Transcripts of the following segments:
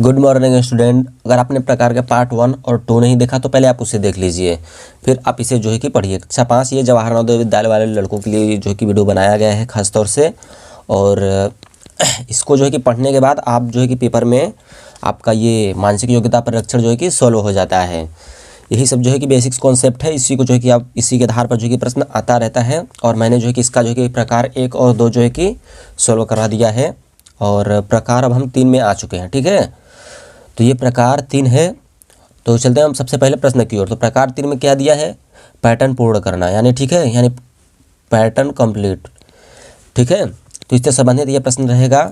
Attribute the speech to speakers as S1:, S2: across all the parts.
S1: Good morning student. अगर आपने प्रकार के पार्ट 1 और 2 नहीं देखा तो पहले आप उसे देख लीजिए, फिर आप इसे जो है कि पढ़िए। कक्षा 5 ये जवाहर नवोदय विद्यालय वाले लड़कों के लिए जो है कि वीडियो बनाया गया है खास तौर से। और इसको जो है कि पढ़ने के बाद आप जो है कि पेपर में आपका ये मानसिक योग्यता परीक्षण जो है कि सॉल्व हो जाता है। यही सब जो है कि बेसिक्स कॉन्सेप्ट है, इसी को जो है कि आप इसी के आधार पर जो है कि प्रश्न आता रहता है। और मैंने जो है कि इसका जो है कि प्रकार 1 और 2 जो है कि सॉल्व करा दिया है, और प्रकार अब हम 3 में आ चुके हैं। ठीक है, तो ये प्रकार 3 है। तो चलते हैं हम सबसे पहले प्रश्न की ओर। तो प्रकार 3 में क्या दिया है? पैटर्न पूर्ण करना, यानी ठीक है, यानी पैटर्न कंप्लीट। ठीक है, तो इससे संबंधित ये प्रश्न रहेगा।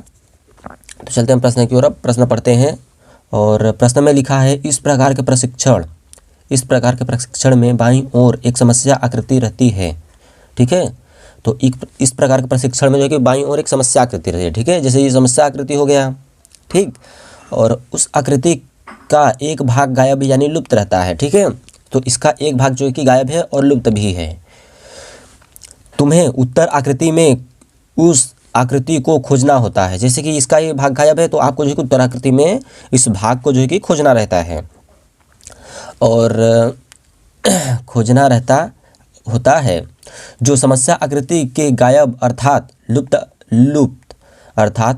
S1: तो चलते हैं प्रश्न की ओर। अब प्रश्न पढ़ते हैं। और प्रश्न में लिखा है, इस प्रकार के प्रशिक्षण में बाईं ओर एक समस्या आकृति रहती है। ठीक है, तो इस प्रकार के प्रशिक्षण में जो है कि बाईं ओर एक समस्या आकृति रहती है। ठीक है, जैसे ये समस्या आकृति हो गया, ठीक, और उस आकृति का एक भाग गायब यानी लुप्त रहता है। ठीक है, तो इसका एक भाग जो है कि गायब है और लुप्त भी है। तुम्हें उत्तर आकृति में उस आकृति को खोजना होता है। जैसे कि इसका ये भाग गायब है, तो आपको जो है कि उत्तर आकृति में इस भाग को जो है कि खोजना रहता है। और खोजना रहता होता है जो समस्या आकृति के गायब अर्थात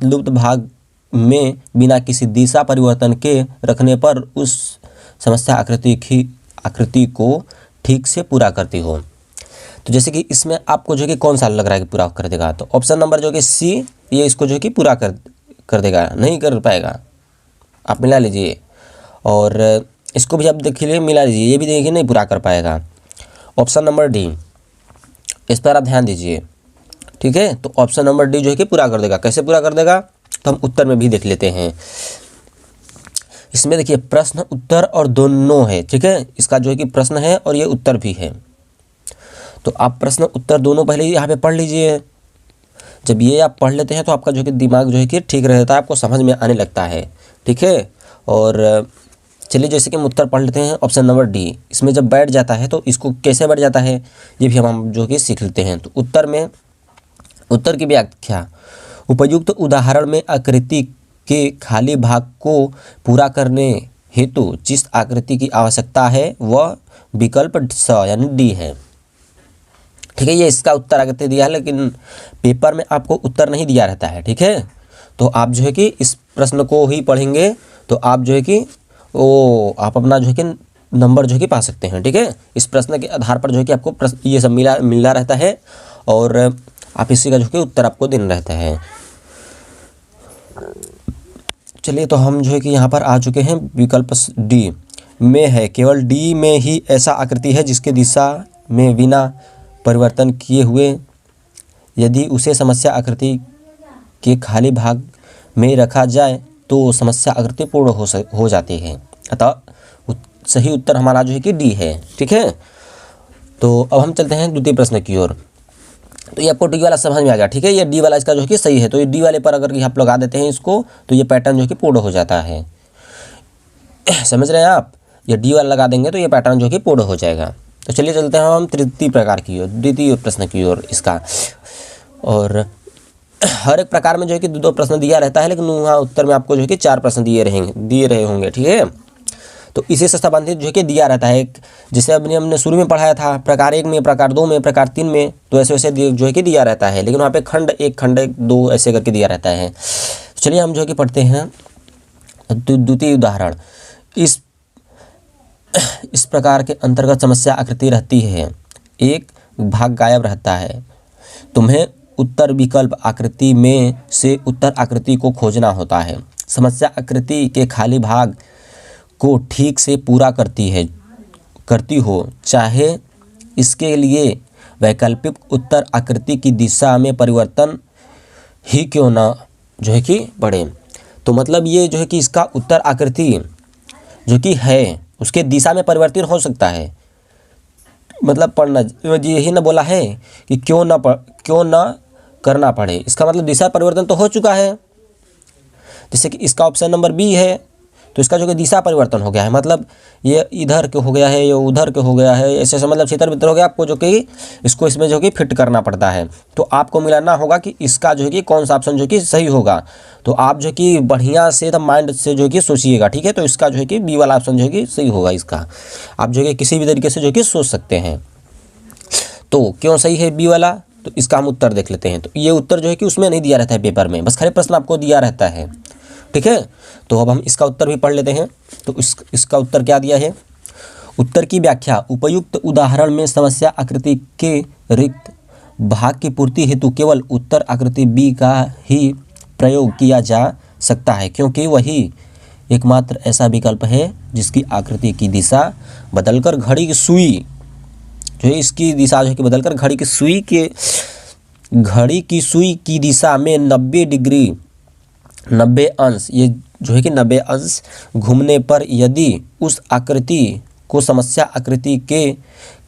S1: लुप्त भाग में बिना किसी दिशा परिवर्तन के रखने पर उस समस्या आकृति को ठीक से पूरा करती हो। तो जैसे कि इसमें आपको जो कि कौन सा लग रहा है कि पूरा कर देगा? तो ऑप्शन नंबर जो कि सी, ये इसको जो कि पूरा कर देगा, नहीं कर पाएगा। आप मिला लीजिए, और इसको भी आप देखिए, मिला लीजिए, ये भी देखिए नहीं पूरा कर पाएगा। ऑप्शन नंबर डी, इस पर आप ध्यान दीजिए। ठीक है, तो ऑप्शन नंबर डी जो है कि पूरा कर देगा। कैसे पूरा कर देगा? तो हम उत्तर में भी देख लेते हैं। इसमें देखिए प्रश्न उत्तर और दोनों है। ठीक है, इसका जो है कि प्रश्न है और ये उत्तर भी है। तो आप प्रश्न उत्तर दोनों पहले यहाँ पे पढ़ लीजिए। जब ये आप पढ़ लेते हैं तो आपका जो है कि दिमाग जो है कि ठीक रहता है, आपको समझ में आने लगता है। ठीक है, और चलिए जैसे कि हम उत्तर पढ़ लेते हैं। ऑप्शन नंबर डी, इसमें जब बैठ जाता है तो इसको कैसे बैठ जाता है ये भी हम जो कि सीख लेते हैं। तो उत्तर की व्याख्या, उपयुक्त उदाहरण में आकृति के खाली भाग को पूरा करने हेतु जिस आकृति की आवश्यकता है वह विकल्प स यानी डी है। ठीक है, ये इसका उत्तर आकृति दिया है, लेकिन पेपर में आपको उत्तर नहीं दिया रहता है। ठीक है, तो आप जो है कि इस प्रश्न को ही पढ़ेंगे तो आप जो है कि आप अपना जो है कि नंबर जो है कि पा सकते हैं। ठीक है, इस प्रश्न के आधार पर जो है कि आपको ये सब मिला रहता है, और आप इसी का जो है कि उत्तर आपको देना रहता है। चलिए, तो हम जो है कि यहाँ पर आ चुके हैं। विकल्प डी में है, केवल डी में ही ऐसा आकृति है जिसके दिशा में बिना परिवर्तन किए हुए यदि उसे समस्या आकृति के खाली भाग में रखा जाए तो समस्या आकृति पूर्ण हो जाती है। अतः सही उत्तर हमारा जो है कि डी है। ठीक है, तो अब हम चलते हैं द्वितीय प्रश्न की ओर। तो ये आपको डी वाला समझ में आ गया। ठीक है, ये डी वाला इसका जो है कि सही है। तो ये डी वाले पर अगर आप लगा देते हैं इसको, तो ये पैटर्न जो है कि पूर्ण हो जाता है। समझ रहे हैं आप? ये डी वाला लगा देंगे तो ये पैटर्न जो है कि पूर्ण हो जाएगा। तो चलिए चलते हैं हम तृतीय प्रकार की ओर, द्वितीय प्रश्न की ओर इसका। और हर एक प्रकार में जो है कि 2 प्रश्न दिया रहता है, लेकिन वहाँ उत्तर में आपको जो है कि 4 प्रश्न दिए रहे होंगे। ठीक है, तो इसी से संबंधित जो है कि दिया रहता है। जैसे अभी हमने शुरू में पढ़ाया था, प्रकार 1 में, प्रकार 2 में, प्रकार 3 में, तो ऐसे वैसे जो है कि दिया रहता है, लेकिन वहाँ पे खंड 1, खंड 2 ऐसे करके दिया रहता है। चलिए हम जो है कि पढ़ते हैं द्वितीय उदाहरण। इस प्रकार के अंतर्गत समस्या आकृति रहती है, एक भाग गायब रहता है। तुम्हें उत्तर विकल्प आकृति में से उत्तर आकृति को खोजना होता है। समस्या आकृति के खाली भाग को ठीक से पूरा करती हो, चाहे इसके लिए वैकल्पिक उत्तर आकृति की दिशा में परिवर्तन ही क्यों ना जो है कि बढ़े। तो मतलब ये जो है कि इसका उत्तर आकृति जो कि है उसके दिशा में परिवर्तन हो सकता है। मतलब पढ़ना यही ना बोला है कि क्यों ना करना पड़े, इसका मतलब दिशा परिवर्तन तो हो चुका है। जैसे कि इसका ऑप्शन नंबर बी है तो इसका जो कि दिशा परिवर्तन हो गया है, मतलब ये इधर के हो गया है, ये उधर के हो गया है, ऐसे मतलब छितर बितर हो गया। आपको जो कि इसको इसमें जो कि फिट करना पड़ता है। तो आपको मिलाना होगा कि इसका जो है कि कौन सा ऑप्शन जो कि सही होगा। तो आप जो कि बढ़िया से एकदम माइंड से जो कि सोचिएगा, ठीक है। तो इसका जो है कि बी वाला ऑप्शन जो है कि सही होगा। इसका आप जो है किसी भी तरीके से जो कि सोच सकते हैं। तो क्यों सही है बी वाला, तो इसका हम उत्तर देख लेते हैं। तो ये उत्तर जो है कि उसमें नहीं दिया रहता है पेपर में, बस खाली प्रश्न आपको दिया रहता है, ठीक है। तो अब हम इसका उत्तर भी पढ़ लेते हैं। तो इसका उत्तर क्या दिया है। उत्तर की व्याख्या, उपयुक्त उदाहरण में समस्या आकृति के रिक्त भाग की पूर्ति हेतु केवल उत्तर आकृति बी का ही प्रयोग किया जा सकता है, क्योंकि वही एकमात्र ऐसा विकल्प है जिसकी आकृति की दिशा बदलकर घड़ी की सुई जो है, इसकी दिशा जो है कि बदलकर घड़ी की सुई की दिशा में 90 डिग्री 90 अंश, ये जो है कि 90 अंश घूमने पर यदि उस आकृति को समस्या आकृति के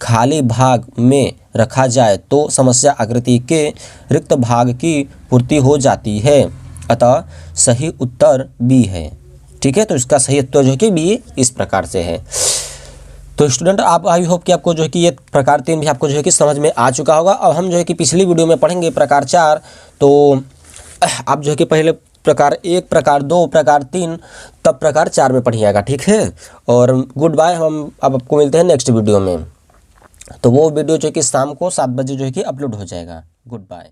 S1: खाली भाग में रखा जाए तो समस्या आकृति के रिक्त भाग की पूर्ति हो जाती है। अतः सही उत्तर बी है, ठीक है। तो इसका सही उत्तर जो है कि बी इस प्रकार से है। तो स्टूडेंट, आप आई होप कि आपको जो है कि ये प्रकार 3 भी आपको जो है कि समझ में आ चुका होगा। अब हम जो है कि पिछली वीडियो में पढ़ेंगे प्रकार 4। तो आप जो है कि पहले प्रकार 1, प्रकार 2, प्रकार 3, तब प्रकार 4 में पढ़िएगा, ठीक है। और गुड बाय, हम अब आपको मिलते हैं नेक्स्ट वीडियो में। तो वो वीडियो जो है कि शाम को 7 बजे जो है कि अपलोड हो जाएगा। Good bye.